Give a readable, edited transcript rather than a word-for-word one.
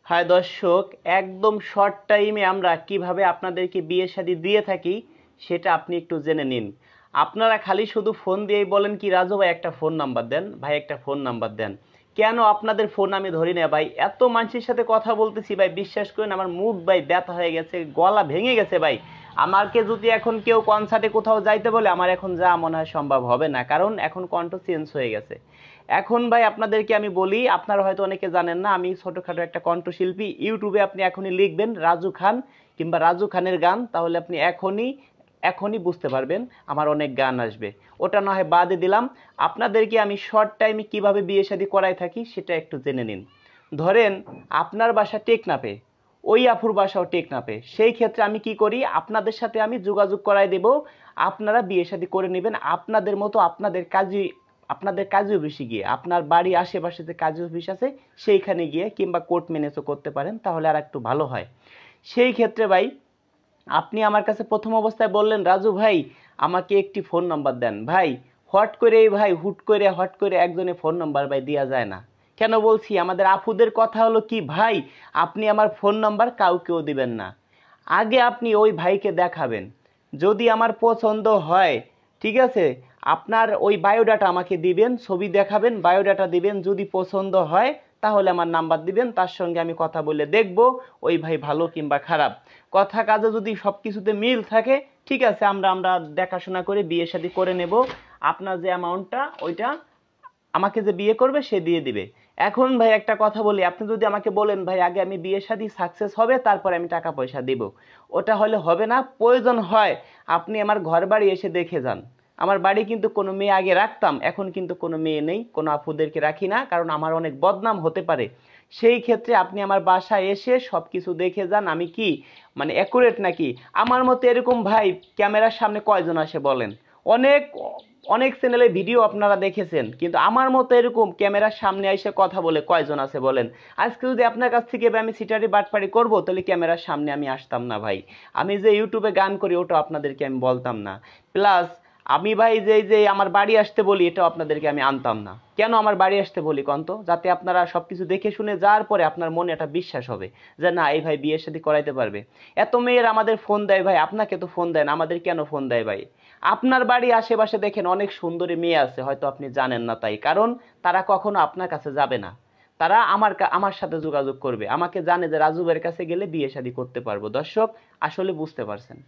High দর্শক, একদম short টাইমে আমরা কিভাবে আপনাদেরকে বিয়ে শাদী দিয়ে থাকি সেটা আপনি একটু জেনে নিন। আপনারা খালি শুধু ফোন দিয়েই বলেন কি রাজু ভাই একটা ফোন নাম্বার দেন, ভাই একটা ফোন নাম্বার দেন। কেন আপনাদের ফোন আমি ধরি না ভাই? এত মানুষের সাথে কথা বলতেছি ভাই, বিশ্বাস করেন আমার মুখ ভাই ব্যথা হয়ে গেছে, গলা ভেঙে গেছে ভাই। আমাকে যদি এখন কেউ কনসার্টে কোথাও যাইতে বলে আমার এখন যা মনে হয় সম্ভব হবে না, কারণ এখন কণ্ঠ চেঞ্জ হয়ে গেছে। এখন ভাই আপনাদেরকে আমি বলি, আপনারা হয়তো অনেকে জানেন না আমি ছোটখাটো একটা কণ্ঠশিল্পী। ইউটিউবে আপনি এখনই লিখবেন রাজু খান কিংবা রাজু খানের গান, তাহলে আপনি এখনই এখনই বুঝতে পারবেন আমার অনেক গান আসবে। ওটা না হয় বাদে দিলাম, আপনাদেরকে আমি শর্ট টাইমে কিভাবে বিয়ে শাদী করাই থাকি সেটা একটু জেনে নিন। ধরেন আপনার বাসা টেকনাফে, ওই আফুর বাসাও টেকনাফে, সেই ক্ষেত্রে আমি কি করি, আপনাদের সাথে আমি যোগাযোগ করাই দেব। আপনারা বিয়ে শাদী করে নেবেন আপনাদের মতো, আপনাদের কাজী অফিসে গিয়ে, আপনার বাড়ির আশেপাশে যে কাজী অফিস আছে সেইখানে গিয়ে, কিংবা কোর্ট ম্যারেজও করতে পারেন, তাহলে আর একটু ভালো হয়। সেই ক্ষেত্রে ভাই আপনি আমার কাছে প্রথম অবস্থায় বললেন রাজু ভাই আমাকে একটি ফোন নাম্বার দেন। ভাই হট করে ভাই হট করে একজনের ফোন নাম্বার ভাই দেওয়া যায় না। কেন বলছি, আমাদের আপুদের কথা হলো কি ভাই, আপনি আমার ফোন নাম্বার কাউকেও দিবেন না। আগে আপনি ওই ভাইকে দেখাবেন, যদি আমার পছন্দ হয়, ঠিক আছে, আপনার ওই বায়োডাটা আমাকে দিবেন, ছবি দেখাবেন, বায়োডাটা দিবেন, যদি পছন্দ হয় তাহলে আমার নাম্বার দিবেন, তার সঙ্গে আমি কথা বলে দেখব ওই ভাই ভালো কিংবা খারাপ। কথা কাজে যদি সব কিছুতে মিল থাকে, ঠিক আছে, আমরা আমরা দেখাশোনা করে বিয়ে শাদী করে নেব। আপনার যে অ্যামাউন্টটা ওইটা আমাকে যে বিয়ে করবে সে দিয়ে দিবে। এখন ভাই একটা কথা বলি, আপনি যদি আমাকে বলেন ভাই আগে আমি বিয়ে শাদী সাকসেস হবে তারপরে আমি টাকা পয়সা দিব, ওটা হলে হবে না। প্রয়োজন হয় আপনি আমার ঘর বাড়ি এসে দেখে যান। আমার বাড়ি কিন্তু কোনো মেয়ে আগে রাখতাম, এখন কিন্তু কোনো মেয়ে নেই, কোনো আপুদেরকে রাখি না, কারণ আমার অনেক বদনাম হতে পারে। সেই ক্ষেত্রে আপনি আমার বাসায় এসে সবকিছু দেখে যান আমি কি মানে অ্যাকুরেট নাকি। আমার মতো এরকম ভাই ক্যামেরার সামনে কয়জন আসে বলেন? অনেক অনেক চ্যানেলে ভিডিও আপনারা দেখেছেন, কিন্তু আমার মতো এরকম ক্যামেরার সামনে এসে কথা বলে কয়জন আছে বলেন? আজকে যদি আপনার কাছ থেকে আমি সিটারি বাটপারি করব, তাহলে ক্যামেরার সামনে আমি আসতাম না ভাই। আমি যে ইউটিউবে গান করি ওটা আপনাদেরকে আমি বলতাম না। প্লাস আমি ভাই যে যে আমার বাড়ি আসতে বলি এটাও আপনাদেরকে আমি আনতাম না। কেন আমার বাড়ি আসতে বলি কন্ত? যাতে আপনারা সবকিছু দেখে শুনে যাওয়ার পরে আপনার মনে একটা বিশ্বাস হবে যে না এই ভাই বিয়ে শাদী করাইতে পারবে। এত মেয়ের আমাদের ফোন দেয় ভাই, আপনাকে তো ফোন দেয় না, আমাদের কেন ফোন দেয় ভাই? আপনার বাড়ি আশেপাশে দেখেন অনেক সুন্দরী মেয়ে আছে, হয়তো আপনি জানেন না, তাই কারণ তারা কখনো আপনার কাছে যাবে না। তারা আমার সাথে যোগাযোগ করবে, আমাকে জানে যে রাজু ভাইয়ের কাছে গেলে বিয়ে শাদী করতে পারবো। দর্শক আসলে বুঝতে পারছেন?